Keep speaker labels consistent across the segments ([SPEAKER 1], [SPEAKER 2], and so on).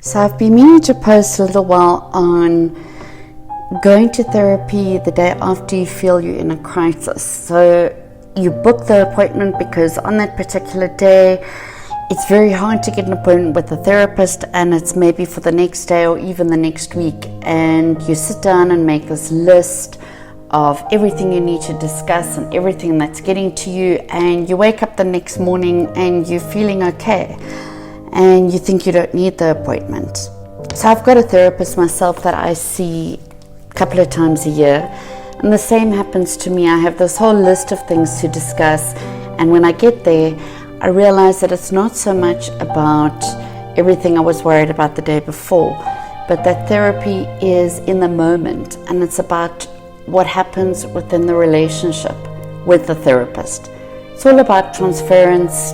[SPEAKER 1] So I've been meaning to post a little while on going to therapy the day after you feel you're in a crisis. So you book the appointment because on that particular day, it's very hard to get an appointment with a therapist, and it's maybe for the next day or even the next week. And you sit down and make this list of everything you need to discuss and everything that's getting to you, and you wake up the next morning and you're feeling okay. And you think you don't need the appointment. So I've got a therapist myself that I see a couple of times a year, and the same happens to me. I have this whole list of things to discuss, and when I get there, I realize that it's not so much about everything I was worried about the day before, but that therapy is in the moment, and it's about what happens within the relationship with the therapist. It's all about transference,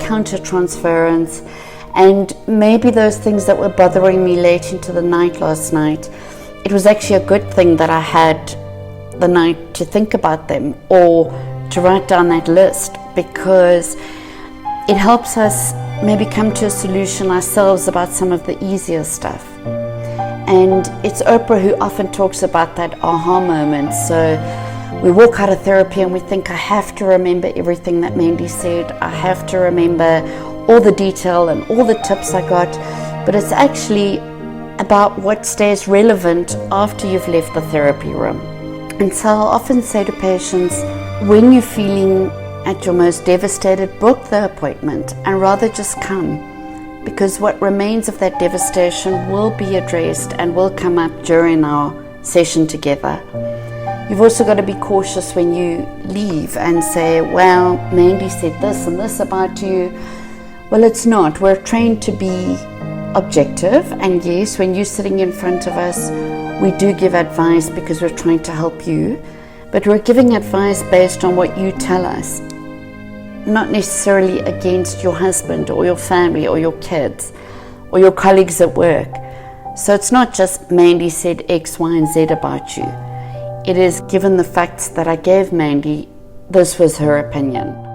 [SPEAKER 1] countertransference, and maybe those things that were bothering me late into the night last night, it was actually a good thing that I had the night to think about them or to write down that list, because it helps us maybe come to a solution ourselves about some of the easier stuff. And it's Oprah who often talks about that aha moment. So we walk out of therapy and we think, I have to remember everything that Mandy said. I have to remember all the detail and all the tips I got. But it's actually about what stays relevant after you've left the therapy room. And so I'll often say to patients, when you're feeling at your most devastated, book the appointment and rather just come, because what remains of that devastation will be addressed and will come up during our session together. You've also got to be cautious when you leave and say, well, Mandy said this and this about you. Well, it's not. We're trained to be objective, and yes, when you're sitting in front of us, we do give advice because we're trying to help you, but we're giving advice based on what you tell us, not necessarily against your husband or your family or your kids or your colleagues at work. So it's not just Mandy said X, Y, and Z about you. It is, given the facts that I gave Mandy, this was her opinion.